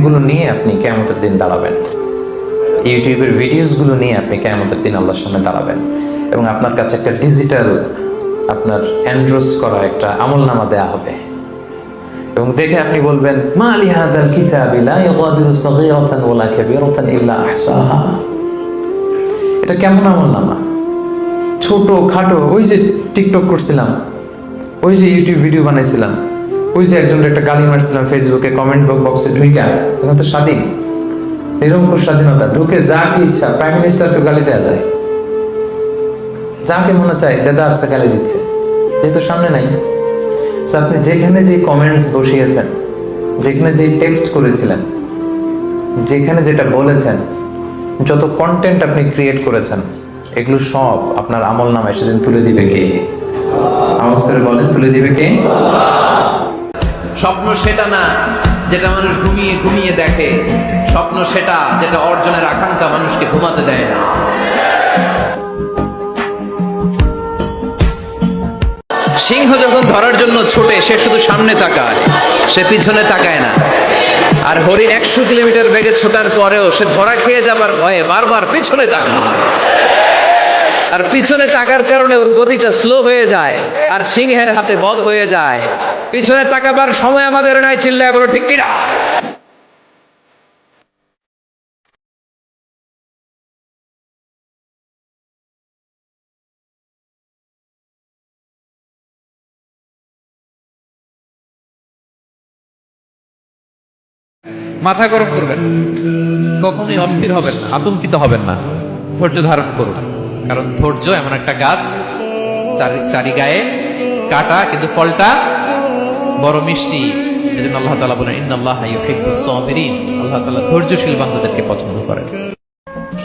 গুলো নিয়ে আপনি কিয়ামতের দিন দাঁড়াবেন, ইউটিউবের ভিডিওসগুলো নিয়ে আপনি কিয়ামতের দিন আল্লাহর সামনে দাঁড়াবেন, এবং আপনার কাছে একটা ডিজিটাল আপনার এন্ড্রোস করা একটা আমলনামা দেয়া হবে, এবং দেখে আপনি বলবেন মা লিহাযাল কিতাবি লা ইউগাদিরু সাগীরাতান ওয়ালা কাবীরাতান ইল্লা আহসাহা। এটা কেমন আমলনামা? ছোট খাটো, ওই যে টিকটক করছিলাম, ওই যে ইউটিউব ভিডিও বানাইছিলাম, ওই যে একজন একটা গালি মারছিলাম ফেসবুকে কমেন্ট বক্সে ঢুইকা, এখন তো স্বাধীন, নিরঙ্কুশ স্বাধীনতা, ঢুকে যা কি ইচ্ছা প্রাইম মিনিস্টারকে গালি দেওয়া যায়, যাকে মনে চায় দাদা আসছে গালি দিচ্ছে, যেহেতু সামনে নাই। আপনি যেখানে যে কমেন্টস বসিয়েছেন, যেখানে যে টেক্সট করেছিলেন, যেখানে যেটা বলেছেন, যত কন্টেন্ট আপনি ক্রিয়েট করেছেন, এগুলো সব আপনার আমল নামায় সেদিন তুলে দিবে কে? আওয়াজ করে বলেন, তুলে দিবে কে? স্বপ্ন সেটা না যেটা মানুষ ঘুমিয়ে ঘুমিয়ে দেখে, স্বপ্ন সেটা যেটা অর্জনের আকাঙ্ক্ষা মানুষকে ঘুমাতে দেয় না। সিংহ যখন ধরার জন্য ছোটে সে শুধু সামনে তাকায়, সে পিছনে তাকায় না। আর হরিণ 100 কিলোমিটার বেগে ছোটার পরেও সে ধরা খেয়ে যাবার ভয়ে বারবার পিছনে তাকায়, আর পিছনে তাকার কারণে ওর গতিটা স্লো হয়ে যায়, আর সিংহের হাতে বধ হয়ে যায়। পিছনে তাকাবার সময় আমাদের নাই, চিল্লায় বলো ঠিক কিনা? মাথা গরম করবেন, কখনোই অস্থির হবেন না, আতঙ্কিত হবেন না, ধৈর্য ধারণ করুন। কারণ ধৈর্য এমন একটা গাছ, চারি গায়ে কাটা কিন্তু ফলটা বড় মিষ্টি। এজন্য আল্লাহ তাআলা বলেন ইন্নাল্লাহা ইউহিব্বুস সাবিরিন, আল্লাহ তাআলা ধৈর্যশীল বান্দাদেরকে পছন্দ করেন।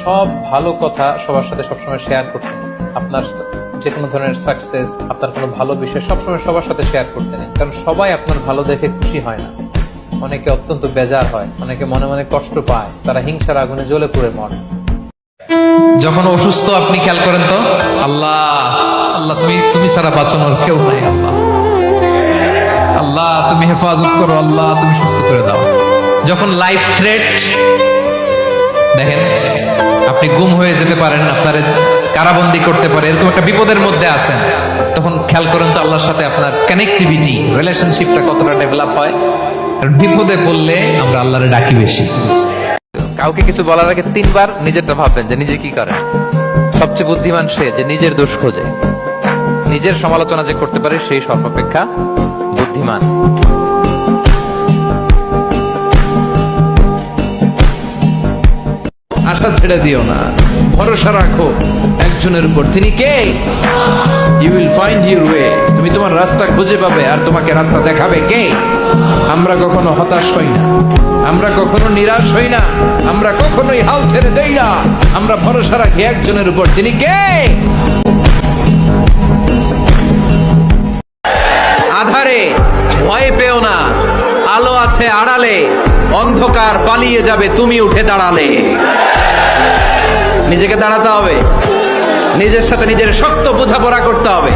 সব ভালো কথা সবার সাথে সবসময় শেয়ার করতেন। আপনার যে কোনো ধরনের সাকসেস, আপনার কোনো ভালো বিষয় সবসময় সবার সাথে শেয়ার করতেন, কারণ সবাই আপনার ভালো দেখে খুশি হয় না। অনেকে অত্যন্ত বেজার হয়, অনেকে মনে মনে কষ্ট পায়, তারা হিংসার আগুনে জ্বলে পুড়ে মরে। যখন অসুস্থ আপনি খেয়াল করেন তো, আল্লাহ আল্লাহ তুমি ছাড়া বাঁচানোর কেউ নাই, আল্লাহ আল্লাহ তুমি হেফাজত করো, আল্লাহ তুমি সুস্থ করে দাও। যখন লাইফ থ্রেট, দেখেন আপনি গুম হয়ে যেতে পারেন, আপনার কারাবন্দি করতে পারে, এরকম একটা বিপদের মধ্যে আছেন, তখন খেয়াল করেন তো আল্লাহর সাথে আপনার কানেক্টিভিটি, রিলেশনশিপটা কতটা ডেভেলপ হয়। কারণ বিপদে পড়লে আমরা আল্লাহরে ডাকি বেশি। কাউকে কিছু বলার আগে 3 বার নিজেরটা ভাববেন যে নিজে কি করে। সবচেয়ে বুদ্ধিমান সে যে নিজের দোষ খোঁজে, নিজের সমালোচনা যে করতে পারে সেই সর্বাপেক্ষা বুদ্ধিমান। আশা ছেড়ে দিও না, ভরসা রাখো একজনের উপর। তিনি কে? You will find your way. তুমি তোমার রাস্তা খুঁজে পাবে, আর তোমাকে রাস্তা দেখাবে কে? আমরা কখনো হতাশ হই না, আমরা কখনো নিরাশ হই না, আমরা কখনোই হাল ছেড়ে দেই না, আমরা ভরসা রাখি একজনের উপর। তিনি কে? আধারে ভয় পেও না, আলো আছে আড়ালে, অন্ধকার পালিয়ে যাবে তুমি উঠে দাঁড়ালে। নিজেকে দাঁড়াতে হবে, নিজের সাথে নিজের শক্ত বোঝাপড়া করতে হবে।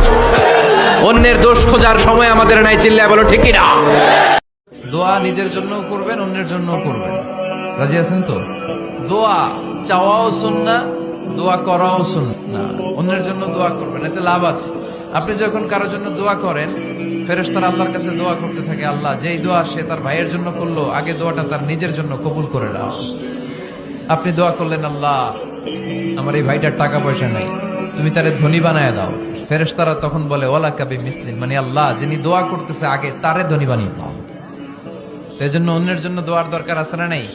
অন্যের দোষ খোঁজার সময় আমাদের নাই, চিল্লায় বলো ঠিক কিনা? দোয়া নিজের জন্যও করবেন, অন্যের জন্যও করবেন। রাজি আছেন তো? দোয়া চাওয়াও সুন্নাহ, দোয়া করাও সুন্নাহ। অন্যের জন্য দোয়া করবেন, এতে লাভ আছে। আপনি যখন কারোর জন্য দোয়া করেন, ফেরেশতারা আল্লাহর কাছে দোয়া করতে থাকে, আল্লাহ যেই দোয়া সে তার ভাইয়ের জন্য করলো, আগে দোয়াটা তার নিজের জন্য কবুল করে নাও। আপনি দোয়া করলেন, আল্লাহ আমার এই ভাইটার টাকা পয়সা নেই, তুমি তারে ধনী বানায় দাও। ফেরেশতারা তখন বলে ওয়ালা কাবি মিসলিন, মানে আল্লাহ যিনি দোয়া করতেছে আগে তারে ধনী বানিয়ে দাও। তো এই জন্য অন্যের জন্য দোয়ার দরকার আছে না নেই?